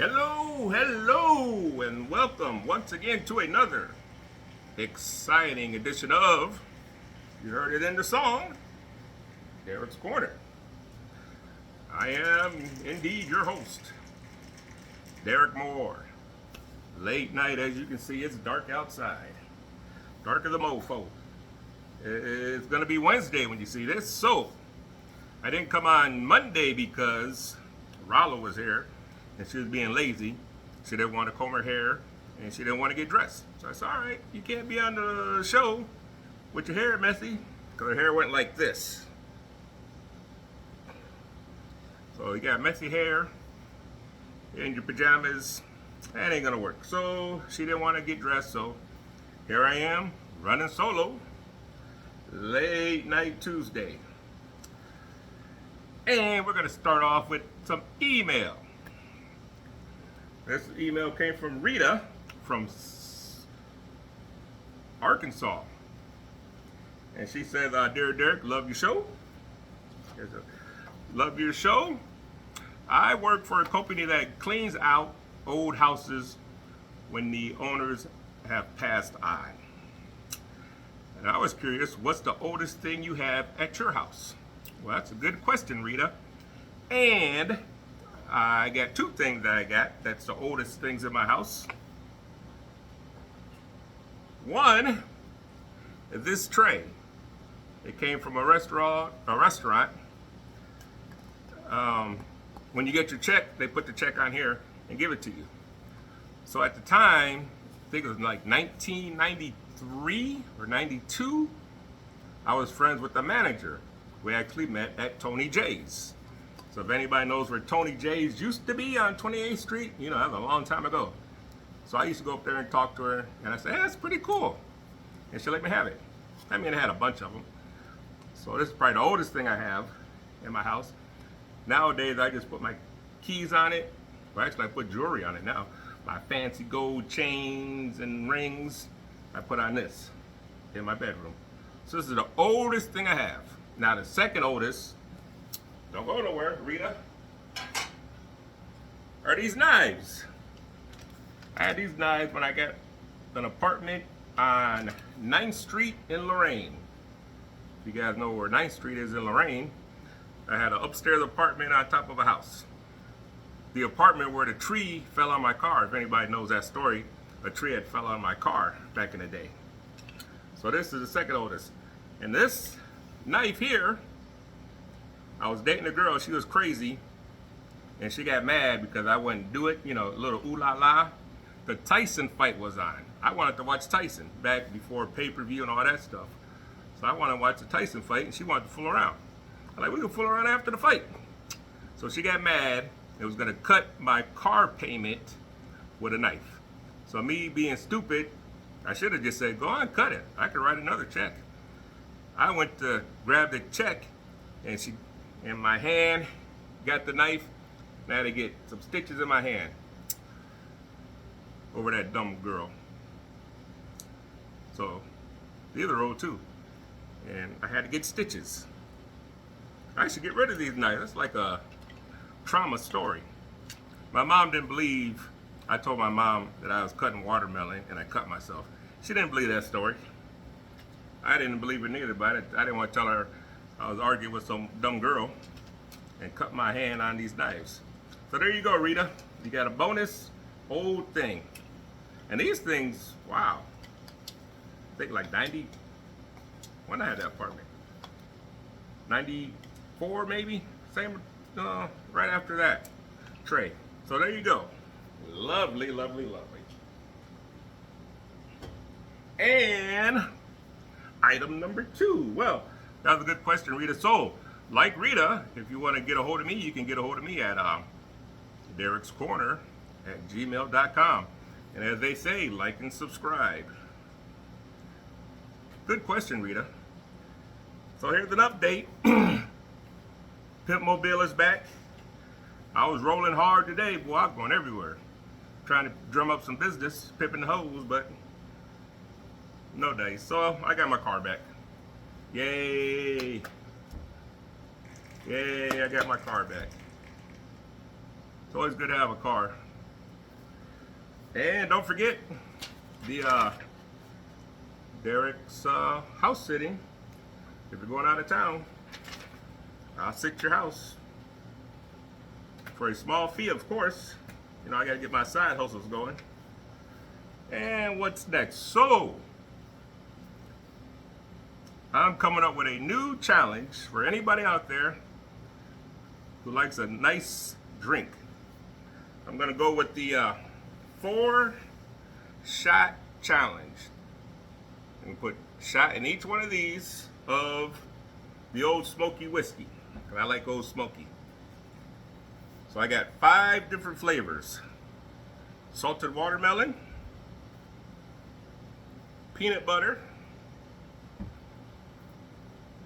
Hello, and welcome once again to another exciting edition of, you heard it in the song, Derrick's Corner. I am indeed your host, Derrick Moore. Late night, as you can see, it's dark outside. Darker the mofo. It's going to be Wednesday when you see this, so I didn't come on Monday because Rollo was here and she was being lazy. She didn't want to comb her hair and she didn't want to get dressed. So I said, all right, you can't be on the show with your hair messy, because her hair went like this. So you got messy hair in your pajamas, that ain't gonna work. So she didn't want to get dressed, so here I am running solo, late night Tuesday. And we're gonna start off with some email. This email came from Rita from Arkansas. And she says, Dear Derrick, love your show. Love your show. I work for a company that cleans out old houses when the owners have passed on. And I was curious, what's the oldest thing you have at your house? Well, that's a good question, Rita. And I got two things that I got that's the oldest things in my house. One is this tray. It came from a restaurant. When you get your check, they put the check on here and give it to you. So at the time, I think it was like 1993 or 92, I was friends with the manager. We actually met at Tony J's. So if anybody knows where Tony J's used to be on 28th Street, you know, that was a long time ago. So I used to go up there and talk to her, and I said, hey, that's pretty cool. And she let me have it. I mean, I had a bunch of them. So this is probably the oldest thing I have in my house. Nowadays, I just put my keys on it. Well, actually, I put jewelry on it now. My fancy gold chains and rings, I put on this in my bedroom. So this is the oldest thing I have. Now, the second oldest, don't go nowhere, Rita, are these knives. I had these knives when I got an apartment on 9th Street in Lorraine. If you guys know where 9th Street is in Lorraine, I had an upstairs apartment on top of a house. The apartment where the tree fell on my car, if anybody knows that story, a tree had fell on my car back in the day. So this is the second oldest. And this knife here, I was dating a girl, she was crazy, and she got mad because I wouldn't do it, you know, a little ooh la la. The Tyson fight was on. I wanted to watch Tyson back before pay-per-view and all that stuff. So I wanted to watch the Tyson fight, and she wanted to fool around. I'm like, we can fool around after the fight. So she got mad. It was gonna cut my car payment with a knife. So me being stupid, I should have just said, go on, cut it. I could write another check. I went to grab the check, and she, in my hand, got the knife, and I had to get some stitches in my hand over that dumb girl. So the other road too, and I had to get stitches. I should get rid of these knives. It's like a trauma story. My mom didn't believe, I told my mom that I was cutting watermelon and I cut myself. She didn't believe that story. I didn't believe it neither, but I didn't want to tell her I was arguing with some dumb girl and cut my hand on these knives. So there you go, Rita. You got a bonus old thing. And these things, wow. I think like 90, when I had that apartment. 94 maybe? Same, right after that tray. So there you go. Lovely, lovely, lovely. And item number 2. Well, that was a good question, Rita. So, like Rita, if you want to get a hold of me, you can get a hold of me at derrickscorner@gmail.com. And as they say, like and subscribe. Good question, Rita. So here's an update. Pimp Mobile is back. I was rolling hard today, boy. I was going everywhere, trying to drum up some business, pimping the hoes, but no days. So I got my car back. Yay! Yay! I got my car back. It's always good to have a car. And don't forget the Derrick's house sitting. If you're going out of town, I'll sit your house for a small fee, of course. You know, I gotta get my side hustles going. And what's next? So, I'm coming up with a new challenge for anybody out there who likes a nice drink. I'm gonna go with the 4-shot challenge. I'm gonna put shot in each one of these of the Old Smoky whiskey. And I like Old Smoky. So I got 5 different flavors. Salted watermelon, peanut butter,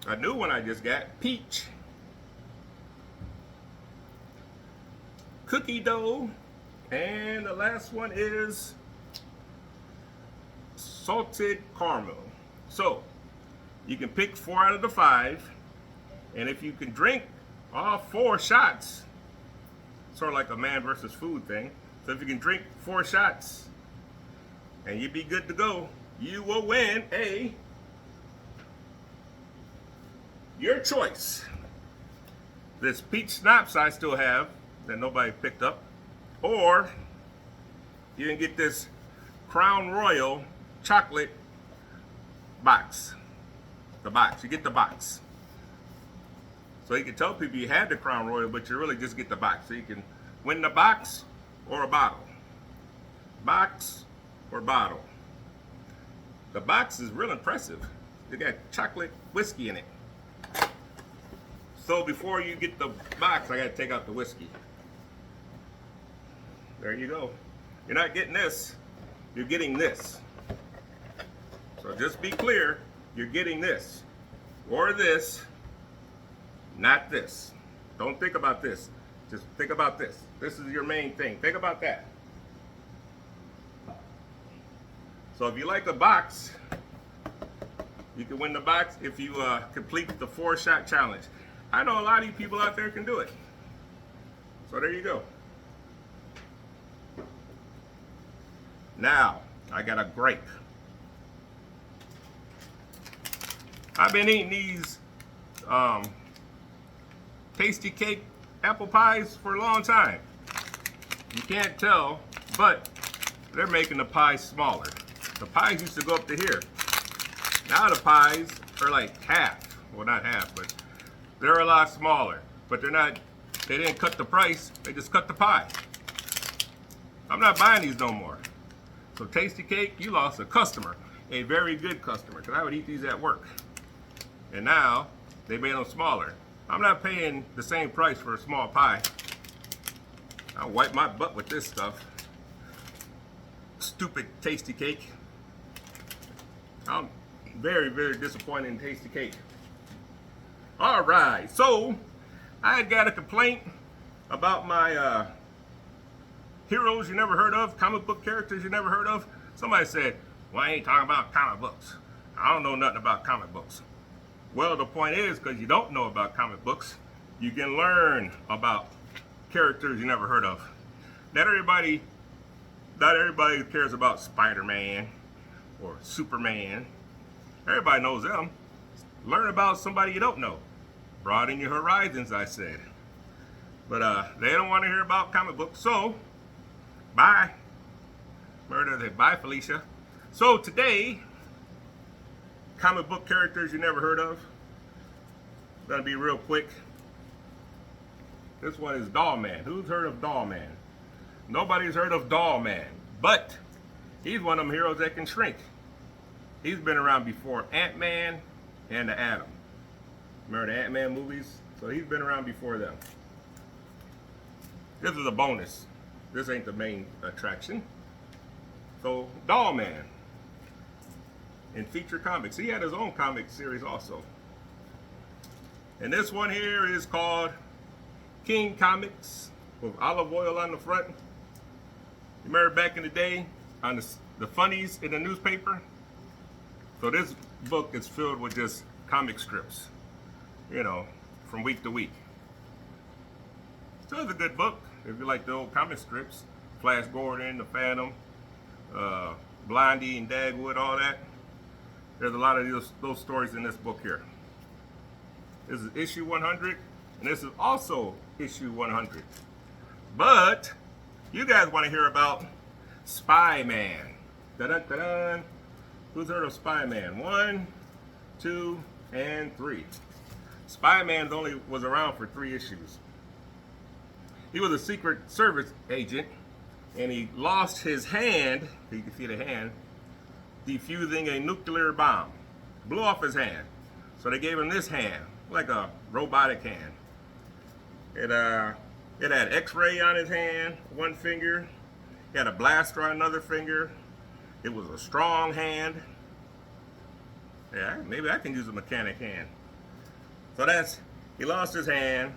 a new one I just got, peach, cookie dough, and the last one is salted caramel. So you can pick 4 out of the 5, and if you can drink all 4 shots, sort of like a man versus food thing. So if you can drink 4 shots and you be good to go, you will win your choice. This peach schnapps I still have that nobody picked up, or you can get this Crown Royal chocolate box. The box, you get the box. So you can tell people you had the Crown Royal, but you really just get the box. So you can win the box or a bottle. Box or bottle. The box is real impressive. It got chocolate whiskey in it. So before you get the box, I gotta take out the whiskey. There you go. You're not getting this, you're getting this. So just be clear, you're getting this or this, not this. Don't think about this. Just think about this. This is your main thing. Think about that. So if you like a box, you can win the box if you complete the 4-shot challenge. I know a lot of you people out there can do it. So there you go. Now, I got a grape. I've been eating these tasty cake apple pies for a long time. You can't tell, but they're making the pies smaller. The pies used to go up to here. Now the pies are like half. Well, not half, but they're a lot smaller. But they didn't cut the price, they just cut the pie. I'm not buying these no more. So Tasty Cake, you lost a customer, a very good customer, because I would eat these at work. And now they made them smaller. I'm not paying the same price for a small pie. I'll wipe my butt with this stuff. Stupid Tasty Cake. I'm very, very disappointed in Tasty Cake. All right, so I got a complaint about my heroes you never heard of, comic book characters you never heard of. Somebody said, well, I ain't talking about comic books. I don't know nothing about comic books. Well, the point is, because you don't know about comic books, you can learn about characters you never heard of. Not everybody cares about Spider-Man or Superman. Everybody knows them. Learn about somebody you don't know. Broaden your horizons, I said. But they don't want to hear about comic books, so bye. Bye, Felicia. So today, comic book characters you never heard of. Gonna be real quick. This one is Doll Man. Who's heard of Doll Man? Nobody's heard of Doll Man, but he's one of them heroes that can shrink. He's been around before Ant-Man and the Atom. Remember the Ant-Man movies? So he's been around before them. This is a bonus. This ain't the main attraction. So Doll Man in Feature Comics. He had his own comic series also. And this one here is called King Comics with olive oil on the front. You remember back in the day on the funnies in the newspaper? So this book is filled with just comic strips, you know, from week to week. So it's a good book if you like the old comic strips. Flash Gordon, the Phantom, Blondie and Dagwood, all that. There's a lot of those stories in this book here. This is issue 100, and this is also issue 100. But you guys want to hear about Spy Man. Dun-dun-dun-dun. Who's heard of Spy Man? 1, 2, and 3. Spy Man only was around for 3 issues. He was a Secret Service agent, and he lost his hand, you can see the hand, defusing a nuclear bomb. Blew off his hand. So they gave him this hand, like a robotic hand. It had X-ray on his hand, one finger. He had a blaster on another finger. It was a strong hand. Yeah, maybe I can use a mechanic hand. So he lost his hand.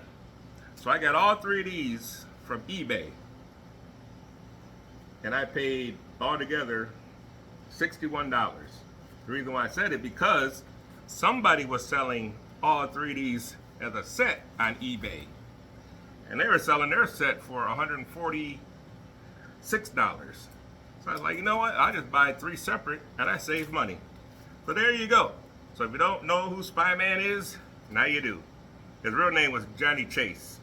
So I got all 3 of these from eBay. And I paid altogether $61. The reason why I said it, because somebody was selling all 3 of these as a set on eBay. And they were selling their set for $146. So I was like, you know what? I'll just buy 3 separate and I save money. So there you go. So if you don't know who Spy Man is, now you do. His real name was Johnny Chase.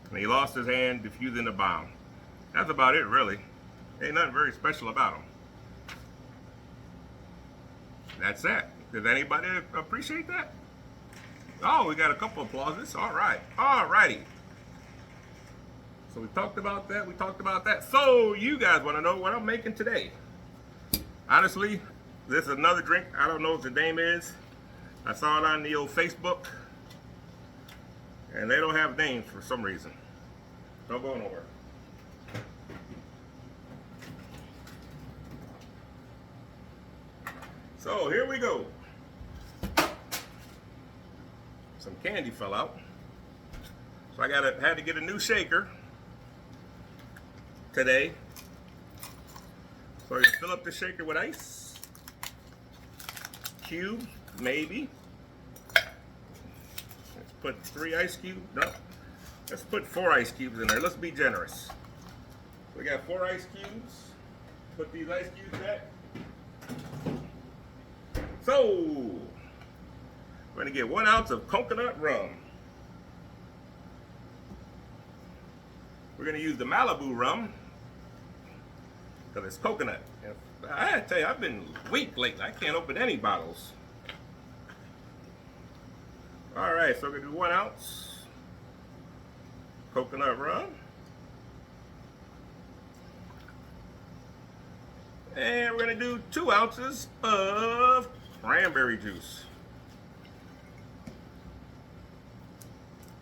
And he lost his hand defusing the bomb. That's about it, really. Ain't nothing very special about him. That's it. Does anybody appreciate that? Oh, we got a couple of applauses. All right. All righty. So we talked about that. We talked about that. So you guys want to know what I'm making today? Honestly, this is another drink. I don't know what the name is. I saw it on the old Facebook. And they don't have names for some reason. Don't go nowhere. So here we go. Some candy fell out. So I had to get a new shaker today. So you fill up the shaker with ice. Cubes, maybe. Let's put 3 ice cubes. No. Let's put 4 ice cubes in there. Let's be generous. We got 4 ice cubes. Put these ice cubes back. So, we're going to get 1 ounce of coconut rum. We're going to use the Malibu rum because it's coconut. I had to tell you, I've been weak lately. I can't open any bottles. All right, so we're going to do 1 ounce coconut rum. And we're going to do 2 ounces of cranberry juice.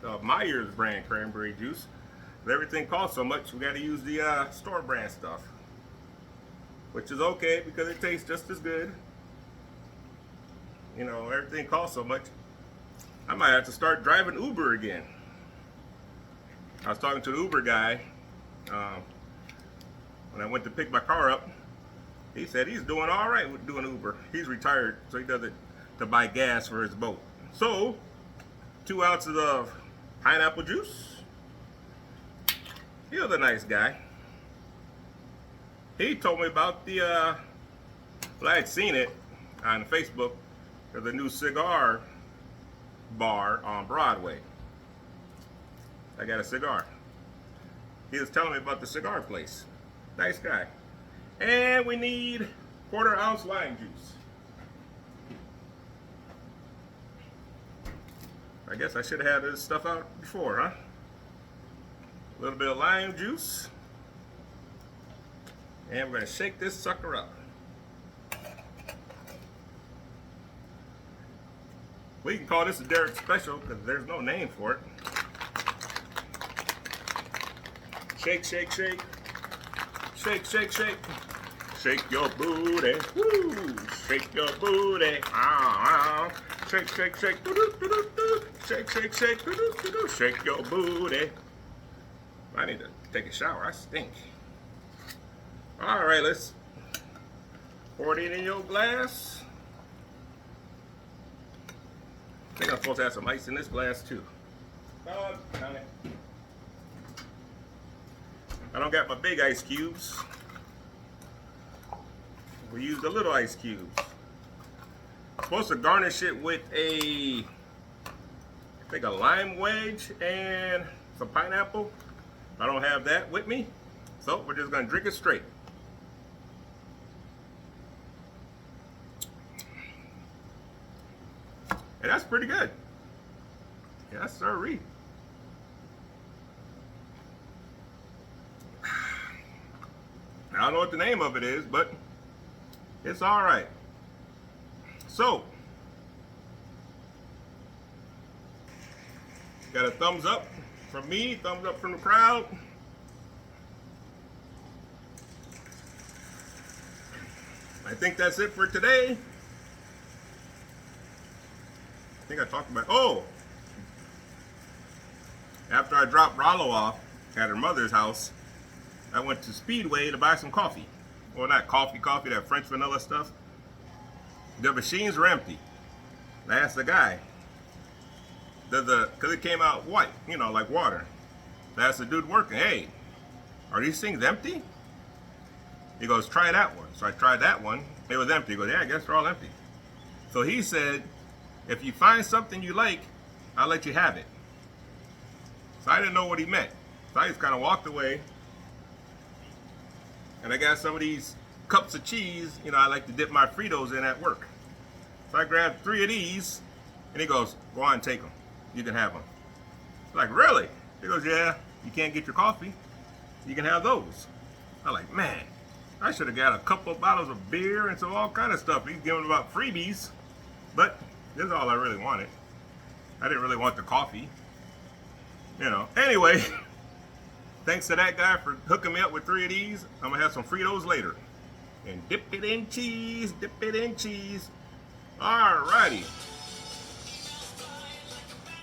The Myers brand cranberry juice. Everything costs so much, we got to use the store brand stuff. Which is okay because it tastes just as good. You know, everything costs so much. I might have to start driving Uber again. I was talking to the Uber guy when I went to pick my car up. He said he's doing all right with doing Uber. He's retired, so he does it to buy gas for his boat. So, 2 ounces of pineapple juice. He was a nice guy. He told me about the, well, I had seen it on Facebook. There's a new cigar bar on Broadway. I got a cigar. He was telling me about the cigar place. Nice guy. And we need 1/4 ounce lime juice. I guess I should have had this stuff out before, huh? A little bit of lime juice. And we're going to shake this sucker up. We can call this a Derrick special because there's no name for it. Shake, shake, shake. Shake, shake, shake. Shake your booty. Woo! Shake your booty. Ah, ah. Shake, shake, shake. Doo-doo-doo-doo-doo. Shake, shake, shake. Doo-doo-doo-doo. Shake your booty. I need to take a shower. I stink. All right, let's pour it in your glass. I think I'm supposed to have some ice in this glass too. I don't got my big ice cubes. we use the little ice cubes. Supposed to garnish it with I think a lime wedge and some pineapple. I don't have that with me, so we're just gonna drink it straight. And that's pretty good. Yes, sirree. I don't know what the name of it is, but it's all right. So, got a thumbs up from me, thumbs up from the crowd. I think that's it for today. I think I talked about, after I dropped Rollo off at her mother's house, I went to Speedway to buy some coffee. Well, not coffee, that French vanilla stuff. The machines were empty. I asked the guy, because it came out white, like water. I asked the dude working, hey, are these things empty? He goes, try that one. So I tried that one. It was empty. He goes, yeah, I guess they're all empty. So he said, if you find something you like, I'll let you have it. So I didn't know what he meant. So I just kind of walked away. And I got some of these cups of cheese, I like to dip my Fritos in at work. So I grabbed 3 of these, and he goes, go on and take them. You can have them. I'm like, really? He goes, yeah, you can't get your coffee. You can have those. I'm like, man, I should have got a couple of bottles of beer and some all kind of stuff. He's giving about freebies, but this is all I really wanted. I didn't really want the coffee. Anyway, thanks to that guy for hooking me up with 3 of these. I'm going to have some Fritos later. And dip it in cheese, dip it in cheese. Alrighty.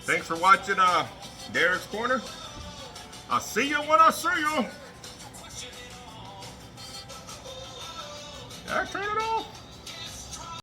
Thanks for watching Derrick's Corner. I'll see you when I see you. I turn it on.